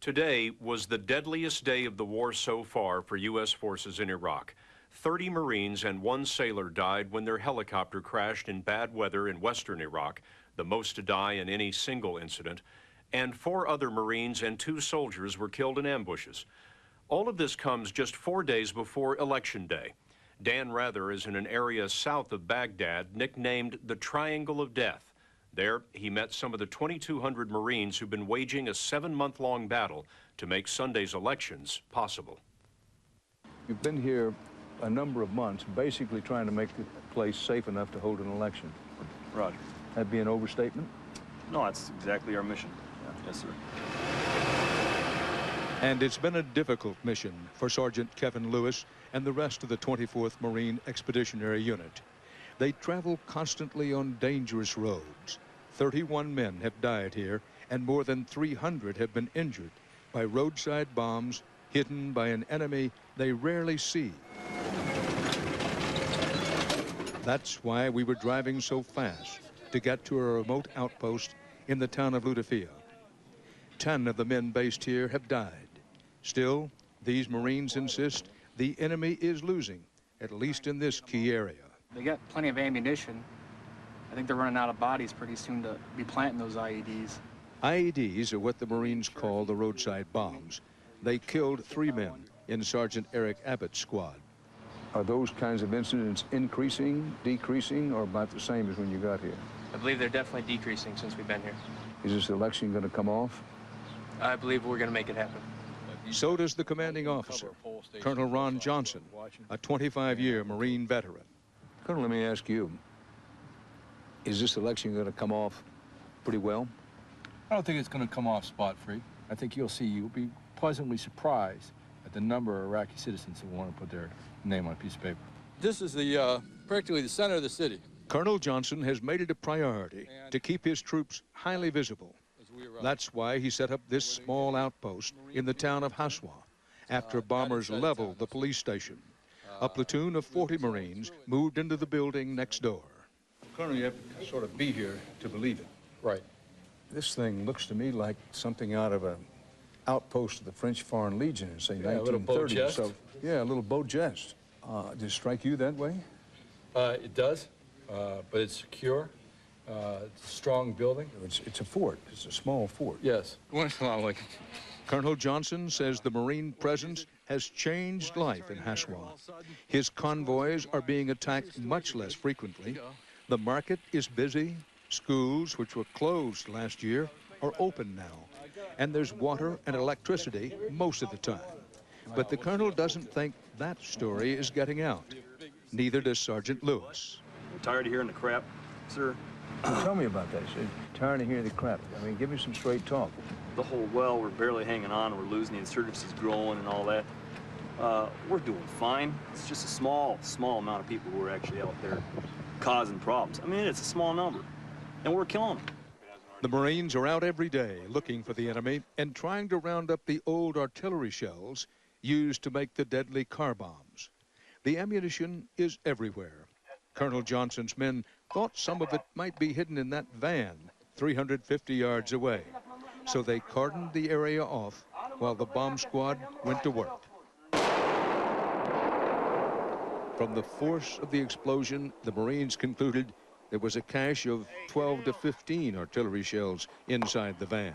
Today was the deadliest day of the war so far for U.S. forces in Iraq. 30 Marines and 1 sailor died when their helicopter crashed in bad weather in western Iraq, the most to die in any single incident, and 4 other Marines and 2 soldiers were killed in ambushes. All of this comes just 4 days before Election Day. Dan Rather is in an area south of Baghdad nicknamed the Triangle of Death. There, he met some of the 2,200 Marines who've been waging a 7-month-long battle to make Sunday's elections possible. You've been here a number of months, basically trying to make the place safe enough to hold an election. Roger. That'd be an overstatement? No, that's exactly our mission. Yes, sir. And it's been a difficult mission for Sergeant Kevin Lewis and the rest of the 24th Marine Expeditionary Unit. They travel constantly on dangerous roads. 31 men have died here, and more than 300 have been injured by roadside bombs hidden by an enemy they rarely see. That's why we were driving so fast to get to a remote outpost in the town of Lutafia. 10 of the men based here have died. Still, these Marines insist the enemy is losing, at least in this key area. They got plenty of ammunition. I think they're running out of bodies pretty soon to be planting those IEDs. IEDs are what the Marines call the roadside bombs. They killed 3 men in Sergeant Eric Abbott's squad. Are those kinds of incidents increasing, decreasing, or about the same as when you got here? I believe they're definitely decreasing since we've been here. Is this election going to come off? I believe we're going to make it happen. So does the commanding officer, Colonel Ron Johnson, a 25-year Marine veteran. Colonel, let me ask you, is this election going to come off pretty well? I don't think it's going to come off spot-free. I think you'll be pleasantly surprised at the number of Iraqi citizens who want to put their name on a piece of paper. This is practically the center of the city. Colonel Johnson has made it a priority to keep his troops highly visible. That's why he set up this small outpost in the town of Haswa after bombers leveled the police station. A platoon of 40 Marines moved into the building next door. Colonel, you have to sort of be here to believe it. Right. This thing looks to me like something out of an outpost of the French Foreign Legion in, say, 1930 or so. Yeah, a little Beaugest. Does it strike you that way? It does, but it's secure. It's a strong building. It's a fort. It's a small fort. Yes. Colonel Johnson says the Marine presence has changed life in Haswa. His convoys are being attacked much less frequently. The market is busy. Schools, which were closed last year, are open now. And there's water and electricity most of the time. But the colonel doesn't think that story is getting out. Neither does Sergeant Lewis. I'm tired of hearing the crap, sir. Tell me about that, sir. Tired of hearing the crap. I mean, give me some straight talk. The whole, well, we're barely hanging on, we're losing, the insurgency's growing and all that. We're doing fine. It's just a small amount of people who are actually out there causing problems. I mean, it's a small number, and we're killing them. The Marines are out every day looking for the enemy and trying to round up the old artillery shells used to make the deadly car bombs. The ammunition is everywhere. Colonel Johnson's men thought some of it might be hidden in that van 350 yards away. So they cordoned the area off while the bomb squad went to work. From the force of the explosion, the Marines concluded there was a cache of 12 to 15 artillery shells inside the van.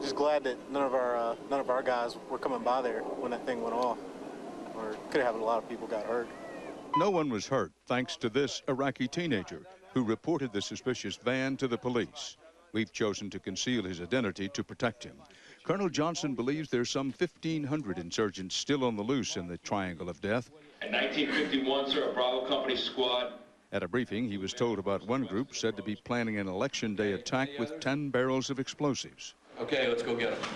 Just glad that none of our guys were coming by there when that thing went off, or could have happened. A lot of people got hurt. No one was hurt thanks to this Iraqi teenager who reported the suspicious van to the police. We've chosen to conceal his identity to protect him. Colonel Johnson believes there's some 1,500 insurgents still on the loose in the Triangle of Death. In 1951, sir, a Bravo Company squad. At a briefing, he was told about one group said to be planning an election day attack with 10 barrels of explosives. Okay, let's go get them.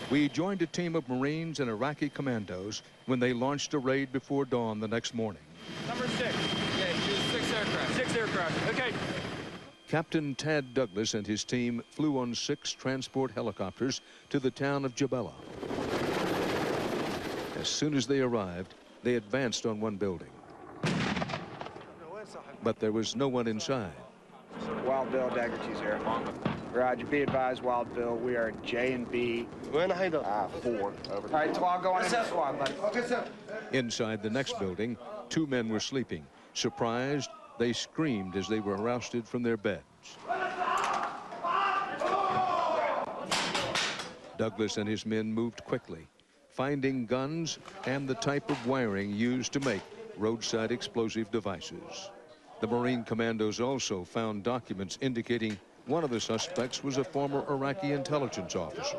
We joined a team of Marines and Iraqi commandos when they launched a raid before dawn the next morning. Number 6. Yeah, use 6 aircraft. 6 aircraft. Okay. Captain Tad Douglas and his team flew on 6 transport helicopters to the town of Jabala. As soon as they arrived, they advanced on one building. But there was no one inside. Wild Bill, Daggerty's here. Roger, be advised, Wild Bill, we are J and B. 4. Over. All right, 12 going in the squad, buddy. Okay, sir. Inside the next building, 2 men were sleeping. Surprised, they screamed as they were ousted from their beds. Douglas and his men moved quickly, finding guns and the type of wiring used to make roadside explosive devices. The Marine commandos also found documents indicating one of the suspects was a former Iraqi intelligence officer.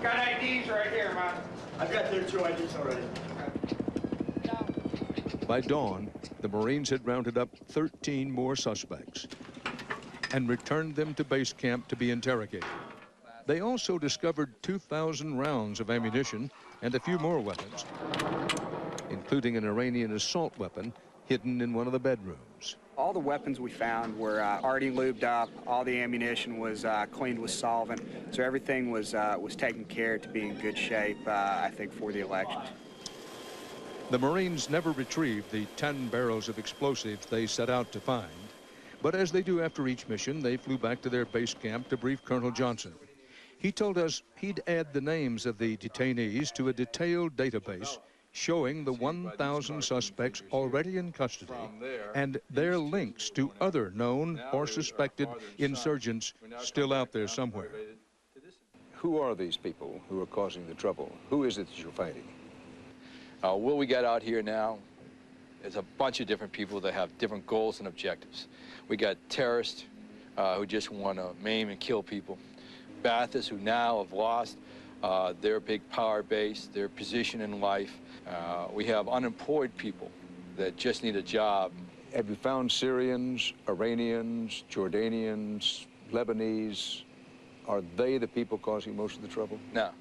Got IDs right here, man. I've got their 2 IDs already. By dawn, the Marines had rounded up 13 more suspects and returned them to base camp to be interrogated. They also discovered 2,000 rounds of ammunition and a few more weapons, including an Iranian assault weapon hidden in one of the bedrooms. All the weapons we found were already lubed up. All the ammunition was cleaned with solvent, so everything was taken care to be in good shape, I think, for the elections. The Marines never retrieved the 10 barrels of explosives they set out to find, but as they do after each mission, they flew back to their base camp to brief Colonel Johnson. He told us he'd add the names of the detainees to a detailed database showing the 1,000 suspects already in custody and their links to other known or suspected insurgents still out there somewhere. Who are these people who are causing the trouble? Who is it that you're fighting? What we got out here now is a bunch of different people that have different goals and objectives. We got terrorists who just want to maim and kill people. Baathists who now have lost their big power base, their position in life. We have unemployed people that just need a job. Have you found Syrians, Iranians, Jordanians, Lebanese? Are they the people causing most of the trouble? No.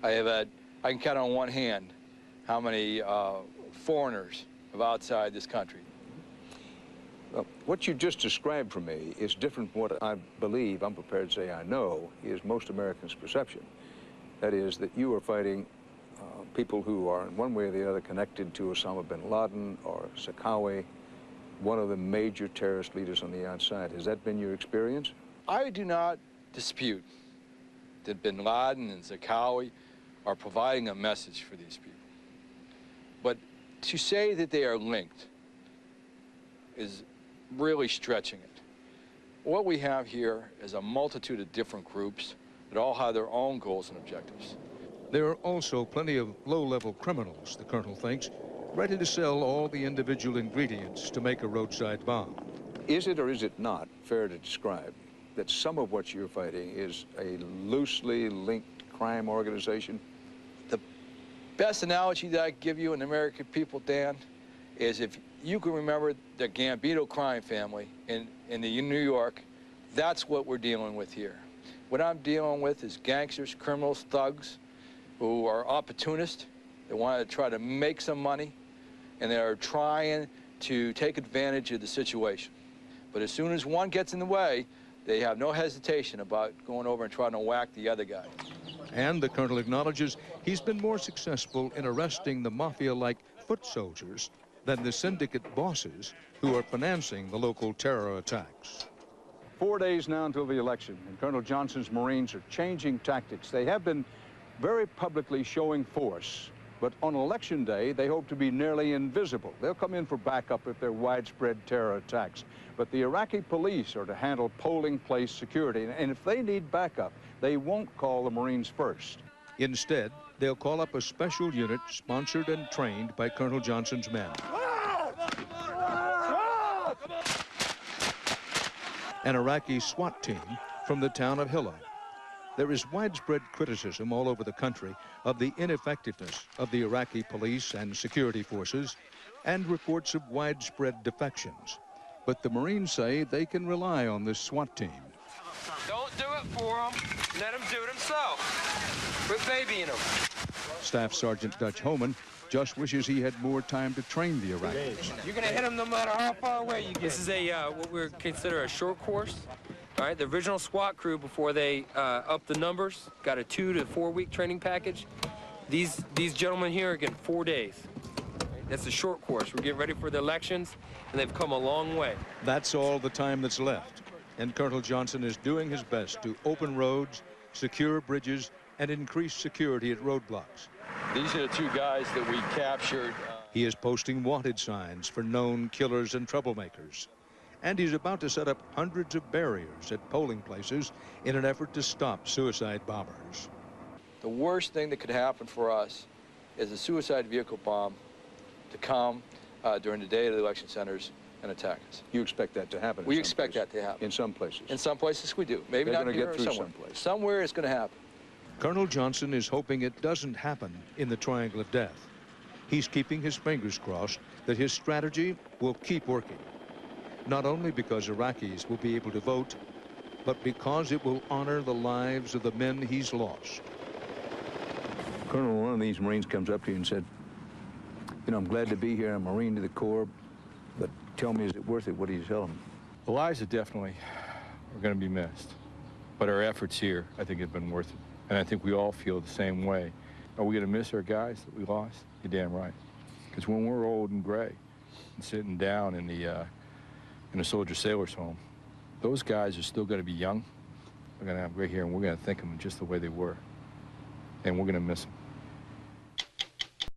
I can count on one hand how many foreigners of outside this country. Well, what you just described for me is different from what I believe, I'm prepared to say I know, is most Americans' perception. That is that you are fighting people who are in one way or the other connected to Osama bin Laden or Zarqawi, one of the major terrorist leaders on the outside. Has that been your experience? I do not dispute that bin Laden and Zarqawi are providing a message for these people. But to say that they are linked is really stretching it. What we have here is a multitude of different groups that all have their own goals and objectives. There are also plenty of low-level criminals, the colonel thinks, ready to sell all the individual ingredients to make a roadside bomb. Is it or is it not fair to describe that some of what you're fighting is a loosely linked crime organization? The best analogy that I can give you in the American people, Dan, is if you can remember the Gambino crime family in New York, that's what we're dealing with here. What I'm dealing with is gangsters, criminals, thugs, who are opportunists. They want to try to make some money, and they are trying to take advantage of the situation. But as soon as one gets in the way, they have no hesitation about going over and trying to whack the other guy. And the colonel acknowledges he's been more successful in arresting the mafia-like foot soldiers than the syndicate bosses who are financing the local terror attacks. 4 days now until the election, and Colonel Johnson's Marines are changing tactics. They have been very publicly showing force, but on election day, they hope to be nearly invisible. They'll come in for backup if there are widespread terror attacks. But the Iraqi police are to handle polling place security, and if they need backup, they won't call the Marines first. Instead, they'll call up a special unit sponsored and trained by Colonel Johnson's men. An Iraqi SWAT team from the town of Hilla. There is widespread criticism all over the country of the ineffectiveness of the Iraqi police and security forces and reports of widespread defections. But the Marines say they can rely on this SWAT team. Don't do it for them. Let them do it themselves. Quit babying them. Staff Sergeant Dutch Homan just wishes he had more time to train the Iraqis. You're going to hit them no matter how far away you get. This is what we consider a short course. All right, the original SWAT crew, before they upped the numbers, got a 2 to 4 week training package. These gentlemen here are getting 4 days. That's a short course. We're getting ready for the elections, and they've come a long way. That's all the time that's left. And Colonel Johnson is doing his best to open roads, secure bridges, and increase security at roadblocks. These are the two guys that we captured. He is posting wanted signs for known killers and troublemakers. And he's about to set up hundreds of barriers at polling places in an effort to stop suicide bombers. The worst thing that could happen for us is a suicide vehicle bomb to come during the day of the election centers and attack us. You expect that to happen? We expect that to happen. In some places? In some places we do. Maybe They're not gonna here get or through somewhere. someplace. Somewhere it's going to happen. Colonel Johnson is hoping it doesn't happen in the Triangle of Death. He's keeping his fingers crossed that his strategy will keep working. Not only because Iraqis will be able to vote, but because it will honor the lives of the men he's lost. Colonel, one of these Marines comes up to you and said, you know, I'm glad to be here. I'm a Marine to the Corps, but tell me, is it worth it? What do you tell them? The lives are definitely are going to be missed. But our efforts here, I think, have been worth it. And I think we all feel the same way. Are we going to miss our guys that we lost? You're damn right. Because when we're old and gray and sitting down in a soldier sailor's home, those guys are still going to be young. They're going to have gray hair, and we're going to think of them just the way they were. And we're going to miss them.